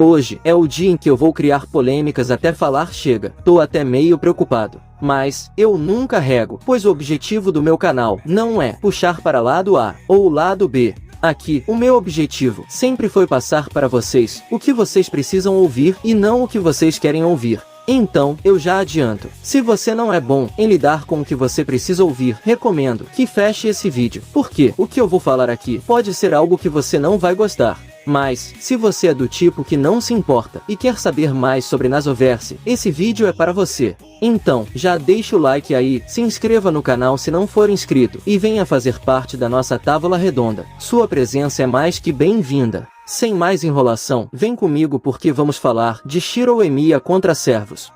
Hoje é o dia em que eu vou criar polêmicas até falar chega. Tô até meio preocupado. Mas, eu nunca rego, pois o objetivo do meu canal não é puxar para lado A ou lado B. Aqui, o meu objetivo sempre foi passar para vocês o que vocês precisam ouvir e não o que vocês querem ouvir. Então, eu já adianto, se você não é bom em lidar com o que você precisa ouvir, recomendo que feche esse vídeo, porque o que eu vou falar aqui pode ser algo que você não vai gostar. Mas, se você é do tipo que não se importa e quer saber mais sobre Nasoverse, esse vídeo é para você. Então, já deixa o like aí, se inscreva no canal se não for inscrito, e venha fazer parte da nossa tábua redonda. Sua presença é mais que bem-vinda. Sem mais enrolação, vem comigo porque vamos falar de Shiro Emiya contra servos.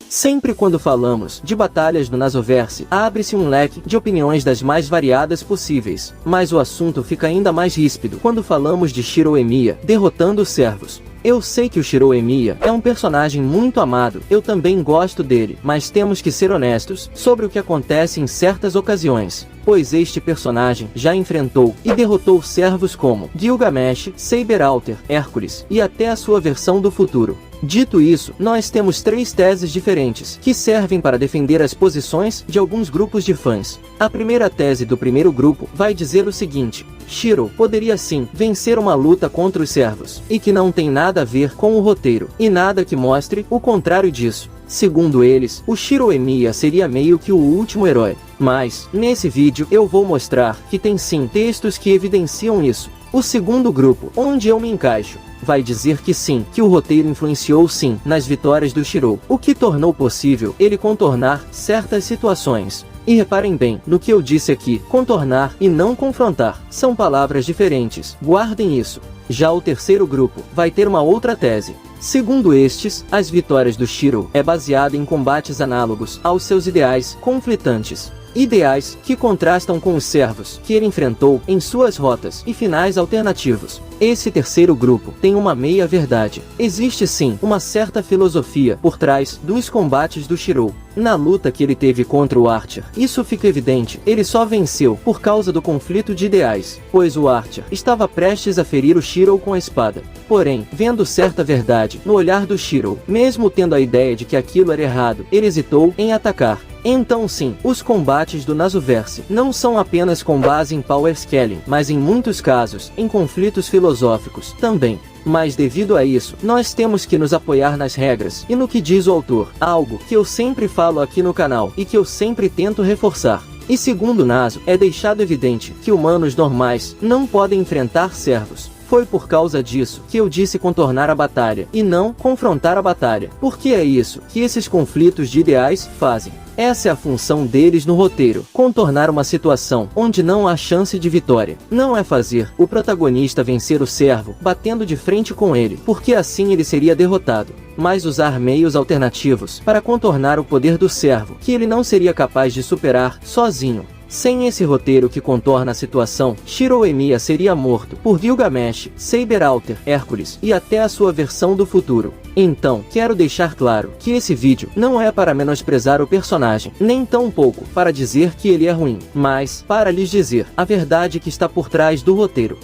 Sempre quando falamos de batalhas no Nasoverse, abre-se um leque de opiniões das mais variadas possíveis, mas o assunto fica ainda mais ríspido quando falamos de Shiro Emiya derrotando os servos. Eu sei que o Shiro Emiya é um personagem muito amado, eu também gosto dele, mas temos que ser honestos sobre o que acontece em certas ocasiões, pois este personagem já enfrentou e derrotou servos como Gilgamesh, Saber Alter, Hércules e até a sua versão do futuro. Dito isso, nós temos três teses diferentes, que servem para defender as posições de alguns grupos de fãs. A primeira tese do primeiro grupo vai dizer o seguinte: Shiro poderia sim vencer uma luta contra os servos, e que não tem nada a ver com o roteiro, e nada que mostre o contrário disso. Segundo eles, o Shiro Emiya seria meio que o último herói. Mas, nesse vídeo eu vou mostrar que tem sim textos que evidenciam isso. O segundo grupo, onde eu me encaixo, vai dizer que sim, que o roteiro influenciou sim nas vitórias do Shiro, o que tornou possível ele contornar certas situações. E reparem bem no que eu disse aqui, contornar e não confrontar, são palavras diferentes, guardem isso. Já o terceiro grupo vai ter uma outra tese. Segundo estes, as vitórias do Shiro é baseada em combates análogos aos seus ideais conflitantes. Ideais que contrastam com os servos que ele enfrentou em suas rotas e finais alternativos. Esse terceiro grupo tem uma meia-verdade. Existe sim uma certa filosofia por trás dos combates do Shiro. Na luta que ele teve contra o Archer, isso fica evidente, ele só venceu por causa do conflito de ideais, pois o Archer estava prestes a ferir o Shiro com a espada. Porém, vendo certa verdade no olhar do Shiro, mesmo tendo a ideia de que aquilo era errado, ele hesitou em atacar. Então sim, os combates do Nasoverse não são apenas com base em power scaling, mas em muitos casos, em conflitos filosóficos também. Mas devido a isso, nós temos que nos apoiar nas regras e no que diz o autor, algo que eu sempre falo aqui no canal e que eu sempre tento reforçar. E segundo Naso, é deixado evidente que humanos normais não podem enfrentar servos. Foi por causa disso que eu disse contornar a batalha, e não confrontar a batalha. Porque é isso que esses conflitos de ideais fazem. Essa é a função deles no roteiro, contornar uma situação onde não há chance de vitória. Não é fazer o protagonista vencer o servo, batendo de frente com ele, porque assim ele seria derrotado, mas usar meios alternativos para contornar o poder do servo, que ele não seria capaz de superar sozinho. Sem esse roteiro que contorna a situação, Shiro Emiya seria morto por Gilgamesh, Saber Alter, Hércules e até a sua versão do futuro. Então, quero deixar claro que esse vídeo não é para menosprezar o personagem, nem tampouco para dizer que ele é ruim, mas para lhes dizer a verdade que está por trás do roteiro.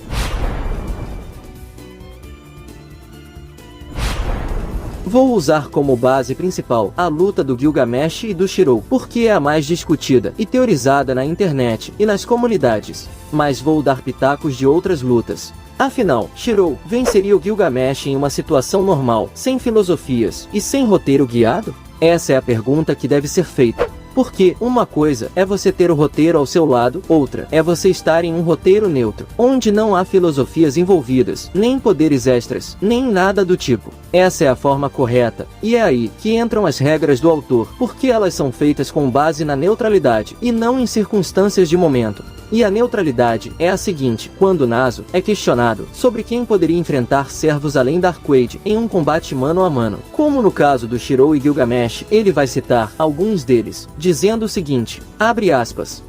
Vou usar como base principal a luta do Gilgamesh e do Shiro, porque é a mais discutida e teorizada na internet e nas comunidades, mas vou dar pitacos de outras lutas. Afinal, Shiro venceria o Gilgamesh em uma situação normal, sem filosofias e sem roteiro guiado? Essa é a pergunta que deve ser feita. Porque uma coisa é você ter o roteiro ao seu lado, outra é você estar em um roteiro neutro, onde não há filosofias envolvidas, nem poderes extras, nem nada do tipo. Essa é a forma correta, e é aí que entram as regras do autor, porque elas são feitas com base na neutralidade, e não em circunstâncias de momento. E a neutralidade é a seguinte: quando Naso é questionado sobre quem poderia enfrentar servos além da Arquade em um combate mano a mano, como no caso do Shiro e Gilgamesh, ele vai citar alguns deles, dizendo o seguinte, abre aspas,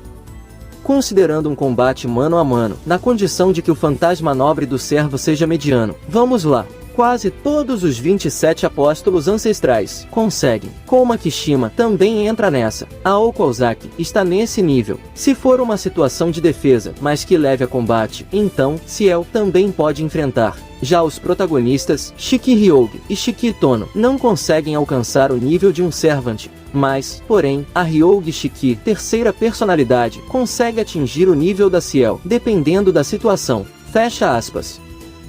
considerando um combate mano a mano, na condição de que o fantasma nobre do servo seja mediano. Vamos lá. Quase todos os 27 apóstolos ancestrais conseguem. Como a Kishima também entra nessa. A Okozaki está nesse nível. Se for uma situação de defesa, mas que leve a combate, então Ciel também pode enfrentar. Já os protagonistas, Shiki Hyogi e Shiki Tono, não conseguem alcançar o nível de um Servant, mas, porém, a Hyogi Shiki, terceira personalidade, consegue atingir o nível da Ciel, dependendo da situação. Fecha aspas.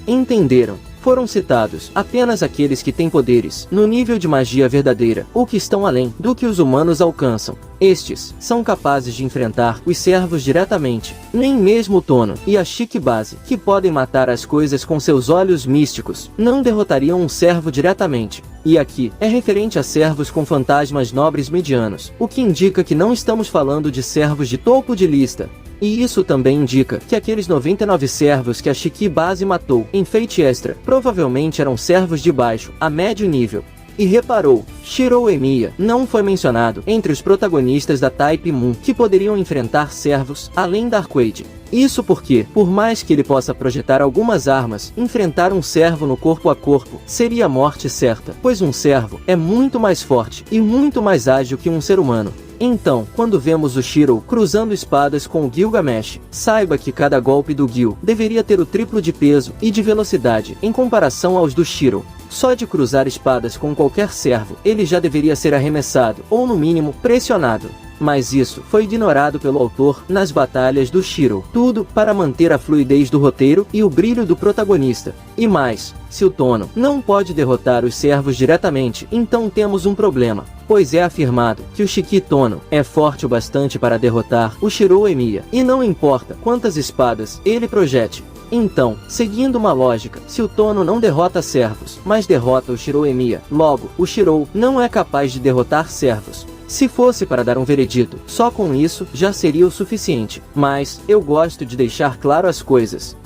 Entenderam? Foram citados apenas aqueles que têm poderes no nível de magia verdadeira, ou que estão além do que os humanos alcançam. Estes são capazes de enfrentar os servos diretamente. Nem mesmo o Tono e a Shiki Base, que podem matar as coisas com seus olhos místicos, não derrotariam um servo diretamente. E aqui é referente a servos com fantasmas nobres medianos, o que indica que não estamos falando de servos de topo de lista. E isso também indica que aqueles 99 servos que a Shiki Base matou em Fate Extra provavelmente eram servos de baixo a médio nível. E reparou, Shirou Emiya não foi mencionado entre os protagonistas da Type Moon que poderiam enfrentar servos além da Arcade. Isso porque, por mais que ele possa projetar algumas armas, enfrentar um servo no corpo a corpo seria a morte certa, pois um servo é muito mais forte e muito mais ágil que um ser humano. Então, quando vemos o Shirou cruzando espadas com o Gilgamesh, saiba que cada golpe do Gil deveria ter o triplo de peso e de velocidade em comparação aos do Shirou. Só de cruzar espadas com qualquer servo, ele já deveria ser arremessado, ou no mínimo, pressionado. Mas isso foi ignorado pelo autor nas batalhas do Shirou. Tudo para manter a fluidez do roteiro e o brilho do protagonista. E mais, se o Tono não pode derrotar os servos diretamente, então temos um problema. Pois é afirmado que o Shiki Tono é forte o bastante para derrotar o Shirou Emiya. E não importa quantas espadas ele projete. Então, seguindo uma lógica, se o Tono não derrota servos, mas derrota o Shirou Emiya, logo, o Shirou não é capaz de derrotar servos. Se fosse para dar um veredito, só com isso já seria o suficiente. Mas, eu gosto de deixar claro as coisas.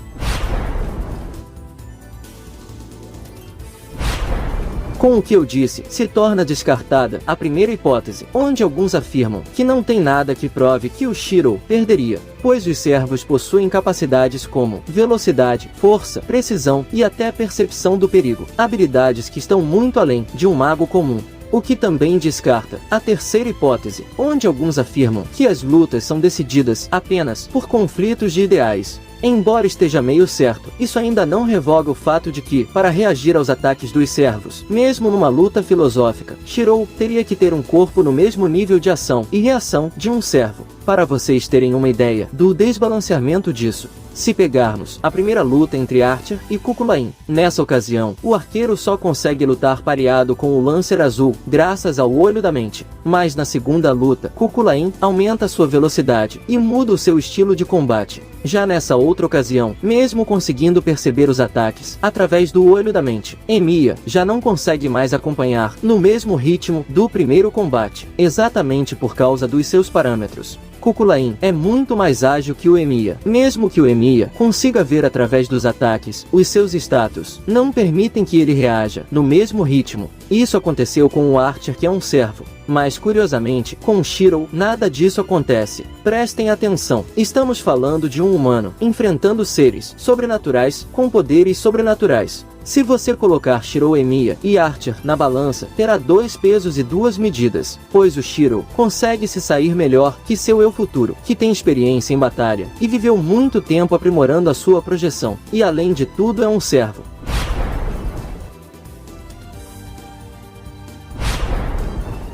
Com o que eu disse, se torna descartada a primeira hipótese, onde alguns afirmam que não tem nada que prove que o Shirou perderia, pois os servos possuem capacidades como velocidade, força, precisão e até percepção do perigo, habilidades que estão muito além de um mago comum. O que também descarta a terceira hipótese, onde alguns afirmam que as lutas são decididas apenas por conflitos de ideais. Embora esteja meio certo, isso ainda não revoga o fato de que, para reagir aos ataques dos servos, mesmo numa luta filosófica, Shirou teria que ter um corpo no mesmo nível de ação e reação de um servo. Para vocês terem uma ideia do desbalanceamento disso, se pegarmos a primeira luta entre Archer e Kukulain, nessa ocasião, o arqueiro só consegue lutar pareado com o Lancer Azul, graças ao Olho da Mente. Mas na segunda luta, Kukulain aumenta sua velocidade e muda o seu estilo de combate. Já nessa outra ocasião, mesmo conseguindo perceber os ataques através do Olho da Mente, Emiya já não consegue mais acompanhar no mesmo ritmo do primeiro combate, exatamente por causa dos seus parâmetros. Kukulain é muito mais ágil que o Emiya. Mesmo que o Emiya consiga ver através dos ataques, os seus status não permitem que ele reaja no mesmo ritmo. Isso aconteceu com o Archer, que é um servo. Mas curiosamente, com o Shirou, nada disso acontece. Prestem atenção, estamos falando de um humano enfrentando seres sobrenaturais com poderes sobrenaturais. Se você colocar Shirou Emiya e Archer na balança, terá 2 pesos e 2 medidas, pois o Shirou consegue se sair melhor que seu eu futuro, que tem experiência em batalha e viveu muito tempo aprimorando a sua projeção, e além de tudo é um servo.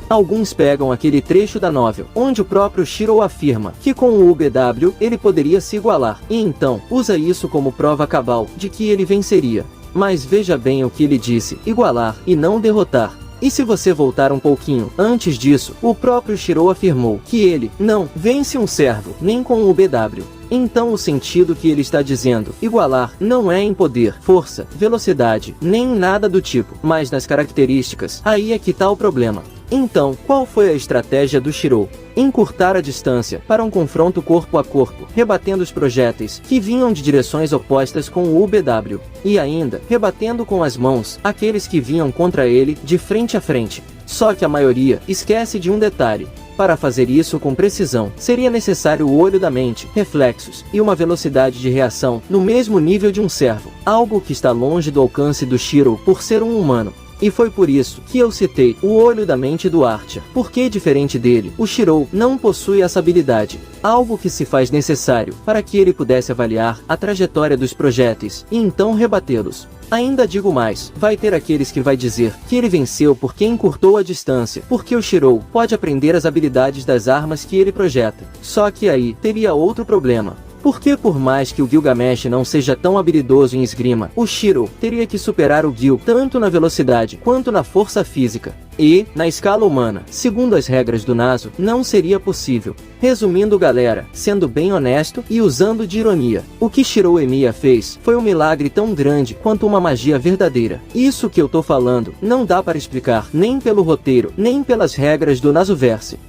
Alguns pegam aquele trecho da novel, onde o próprio Shirou afirma que com o UBW ele poderia se igualar, e então usa isso como prova cabal de que ele venceria. Mas veja bem o que ele disse, igualar e não derrotar. E se você voltar um pouquinho antes disso, o próprio Shirou afirmou que ele não vence um servo, nem com o BW. Então o sentido que ele está dizendo, igualar, não é em poder, força, velocidade, nem em nada do tipo, mas nas características. Aí é que tá o problema. Então, qual foi a estratégia do Shirou? Encurtar a distância para um confronto corpo a corpo, rebatendo os projéteis que vinham de direções opostas com o UBW, e ainda rebatendo com as mãos aqueles que vinham contra ele de frente a frente. Só que a maioria esquece de um detalhe. Para fazer isso com precisão, seria necessário o olho da mente, reflexos, e uma velocidade de reação no mesmo nível de um servo, algo que está longe do alcance do Shirou por ser um humano. E foi por isso que eu citei o olho da mente do Archer, porque diferente dele, o Shirou não possui essa habilidade, algo que se faz necessário para que ele pudesse avaliar a trajetória dos projéteis e então rebatê-los. Ainda digo mais, vai ter aqueles que vai dizer que ele venceu porque encurtou a distância, porque o Shirou pode aprender as habilidades das armas que ele projeta. Só que aí teria outro problema. Porque por mais que o Gilgamesh não seja tão habilidoso em esgrima, o Shirou teria que superar o Gil tanto na velocidade quanto na força física. E, na escala humana, segundo as regras do Naso, não seria possível. Resumindo galera, sendo bem honesto e usando de ironia, o que Shirou Emiya fez foi um milagre tão grande quanto uma magia verdadeira. Isso que eu tô falando não dá para explicar nem pelo roteiro, nem pelas regras do Nasoverse.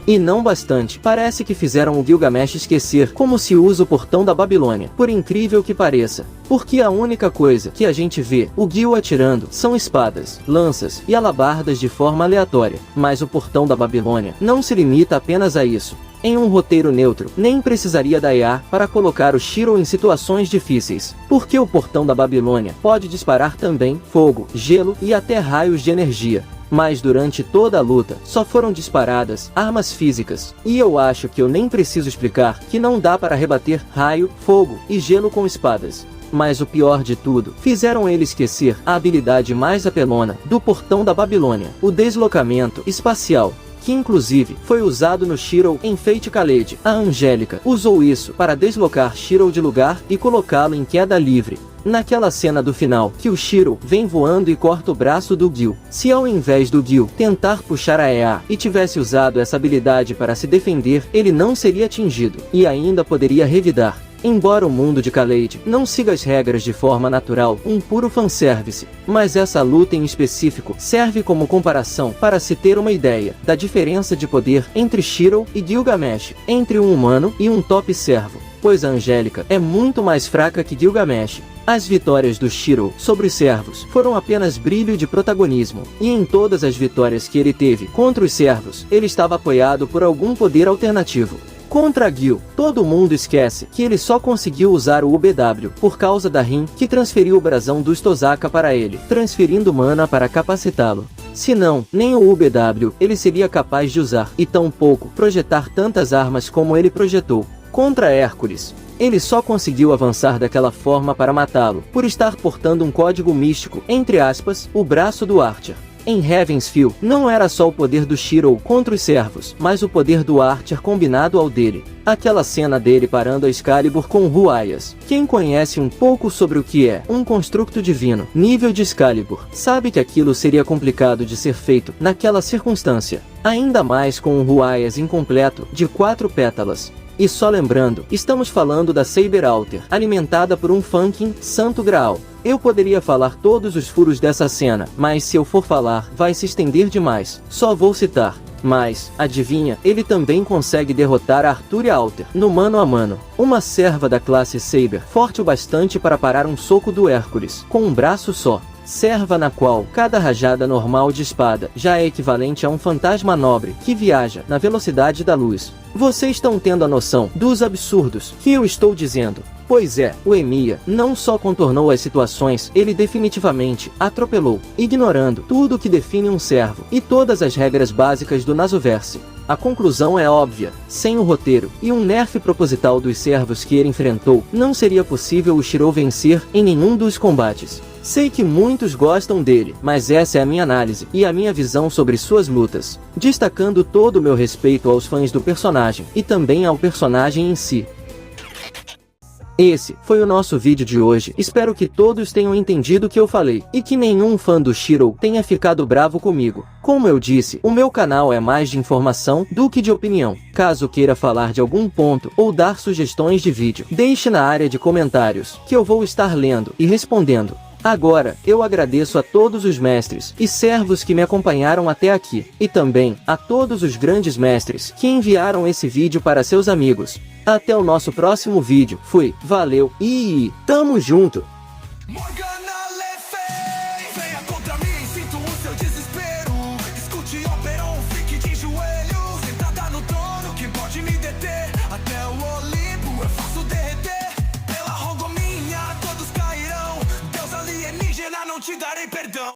E não bastante, parece que fizeram o Gilgamesh esquecer como se usa o portão da Babilônia, por incrível que pareça. Porque a única coisa que a gente vê o Gil atirando são espadas, lanças e alabardas de forma aleatória. Mas o portão da Babilônia não se limita apenas a isso. Em um roteiro neutro, nem precisaria da IA para colocar o Shirou em situações difíceis, porque o portão da Babilônia pode disparar também fogo, gelo e até raios de energia. Mas durante toda a luta, só foram disparadas armas físicas, e eu acho que eu nem preciso explicar que não dá para rebater raio, fogo e gelo com espadas. Mas o pior de tudo, fizeram ele esquecer a habilidade mais apelona do portão da Babilônia, o deslocamento espacial, que inclusive foi usado no Shirou em Fate Kaleid. A Angélica usou isso para deslocar Shirou de lugar e colocá-lo em queda livre. Naquela cena do final, que o Shirou vem voando e corta o braço do Gil. Se ao invés do Gil tentar puxar a EA e tivesse usado essa habilidade para se defender, ele não seria atingido, e ainda poderia revidar. Embora o mundo de Kaleid não siga as regras de forma natural, um puro fanservice, mas essa luta em específico serve como comparação para se ter uma ideia da diferença de poder entre Shirou e Gilgamesh, entre um humano e um top servo, pois a Angélica é muito mais fraca que Gilgamesh. As vitórias do Shirou sobre os servos foram apenas brilho de protagonismo, e em todas as vitórias que ele teve contra os servos, ele estava apoiado por algum poder alternativo. Contra Gil, todo mundo esquece que ele só conseguiu usar o UBW por causa da Rin que transferiu o brasão dos Tozaka para ele, transferindo mana para capacitá-lo. Se não, nem o UBW ele seria capaz de usar, e tampouco projetar tantas armas como ele projetou. Contra Hércules, ele só conseguiu avançar daquela forma para matá-lo, por estar portando um código místico, entre aspas, o braço do Archer. Em Heaven's Feel, não era só o poder do Shirou contra os servos, mas o poder do Archer combinado ao dele. Aquela cena dele parando a Excalibur com Ruaias. Quem conhece um pouco sobre o que é um construto divino, nível de Excalibur, sabe que aquilo seria complicado de ser feito naquela circunstância. Ainda mais com um Ruaias incompleto, de 4 pétalas. E só lembrando, estamos falando da Saber Alter, alimentada por um fucking Santo Graal. Eu poderia falar todos os furos dessa cena, mas se eu for falar, vai se estender demais. Só vou citar. Mas, adivinha, ele também consegue derrotar a Arturia Alter, no mano a mano. Uma serva da classe Saber, forte o bastante para parar um soco do Hércules, com um braço só. Serva na qual cada rajada normal de espada já é equivalente a um fantasma nobre que viaja na velocidade da luz. Vocês estão tendo a noção dos absurdos que eu estou dizendo? Pois é, o Emiya não só contornou as situações, ele definitivamente atropelou, ignorando tudo que define um servo e todas as regras básicas do Nasoverse. A conclusão é óbvia, sem o roteiro e um nerf proposital dos servos que ele enfrentou, não seria possível o Shirou vencer em nenhum dos combates. Sei que muitos gostam dele, mas essa é a minha análise e a minha visão sobre suas lutas, destacando todo o meu respeito aos fãs do personagem e também ao personagem em si. Esse foi o nosso vídeo de hoje, espero que todos tenham entendido o que eu falei, e que nenhum fã do Shirou tenha ficado bravo comigo. Como eu disse, o meu canal é mais de informação do que de opinião. Caso queira falar de algum ponto ou dar sugestões de vídeo, deixe na área de comentários, que eu vou estar lendo e respondendo. Agora, eu agradeço a todos os mestres e servos que me acompanharam até aqui, e também a todos os grandes mestres que enviaram esse vídeo para seus amigos. Até o nosso próximo vídeo. Fui, valeu e tamo junto!